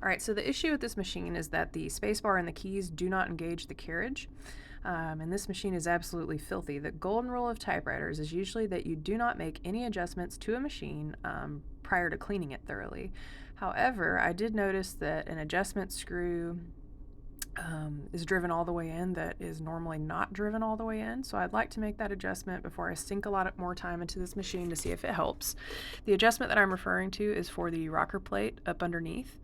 All right, so the issue with this machine is that the spacebar and the keys do not engage the carriage. And this machine is absolutely filthy. The golden rule of typewriters is usually that you do not make any adjustments to a machine prior to cleaning it thoroughly. However, I did notice that an adjustment screw is driven all the way in that is normally not driven all the way in. So I'd like to make that adjustment before I sink a lot more time into this machine to see if it helps. The adjustment that I'm referring to is for the rocker plate up underneath.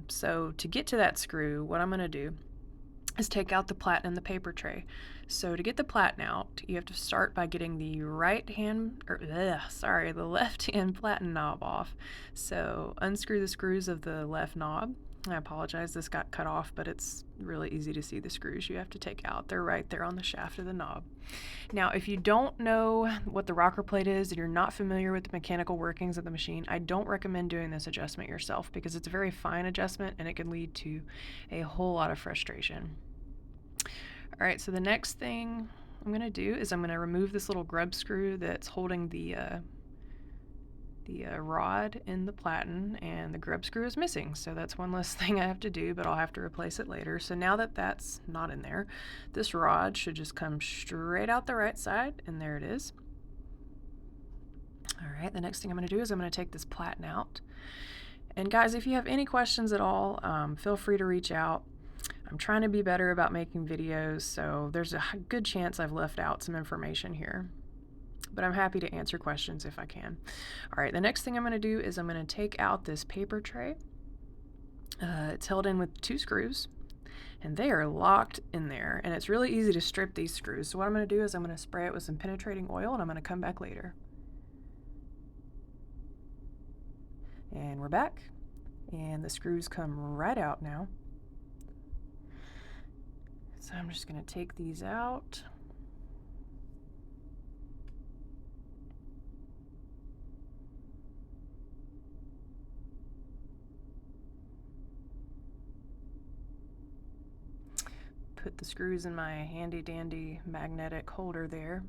So to get to that screw, what I'm going to do is take out the platen and the paper tray. So to get the platen out, you have to start by getting the the left hand platen knob off. So unscrew the screws of the left knob. I apologize, this got cut off, but it's really easy to see the screws you have to take out. They're right there on the shaft of the knob. Now, if you don't know what the rocker plate is and you're not familiar with the mechanical workings of the machine, I don't recommend doing this adjustment yourself because it's a very fine adjustment and it can lead to a whole lot of frustration. All right, so the next thing I'm going to do is I'm going to remove this little grub screw that's holding the rod in the platen, and the grub screw is missing, so that's one less thing I have to do, but I'll have to replace it later. So now that that's not in there, this rod should just come straight out the right side, and there it is. All right, the next thing I'm going to do is I'm going to take this platen out. And guys, if you have any questions at all, feel free to reach out. I'm trying to be better about making videos, so there's a good chance I've left out some information here, but I'm happy to answer questions if I can. All right, the next thing I'm going to do is I'm going to take out this paper tray. It's held in with 2 screws, and they are locked in there, and it's really easy to strip these screws. So what I'm going to do is I'm going to spray it with some penetrating oil, and I'm going to come back later. And we're back, and the screws come right out now. So I'm just going to take these out. Put the screws in my handy dandy magnetic holder there.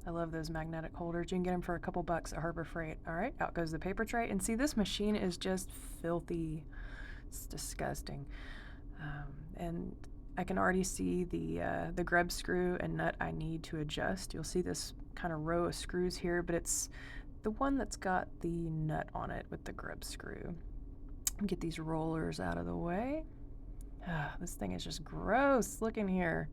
I love those magnetic holders. You can get them for a couple bucks at Harbor Freight. All right, out goes the paper tray. And see, this machine is just filthy. It's disgusting. And I can already see the grub screw and nut I need to adjust. You'll see this kind of row of screws here, but it's the one that's got the nut on it with the grub screw. Get these rollers out of the way. This thing is just gross. Look in here.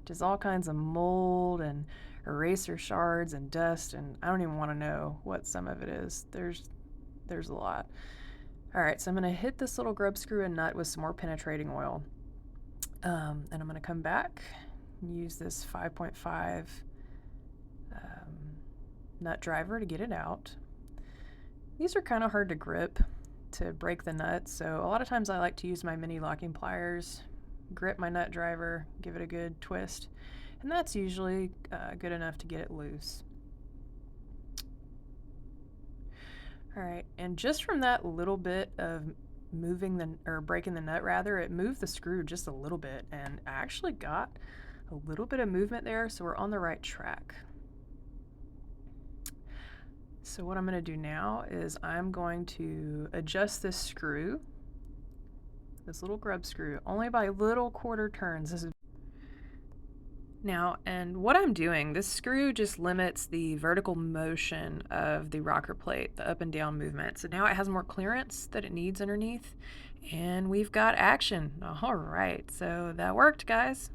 Just all kinds of mold and eraser shards and dust, and I don't even want to know what some of it is. There's a lot. All right, so I'm going to hit this little grub screw and nut with some more penetrating oil. And I'm going to come back and use this 5.5 nut driver to get it out. These are kind of hard to grip to break the nut, so a lot of times I like to use my mini locking pliers, grip my nut driver, give it a good twist, and that's usually good enough to get it loose. All right, and just from that little bit of breaking the nut rather, it moved the screw just a little bit, and I actually got a little bit of movement there, so we're on the right track. So what I'm going to do now is I'm going to adjust this screw, this little grub screw, only by little quarter turns. This is now, and what I'm doing, this screw just limits the vertical motion of the rocker plate, the up and down movement. So now it has more clearance that it needs underneath, and we've got action. All right, so that worked, guys.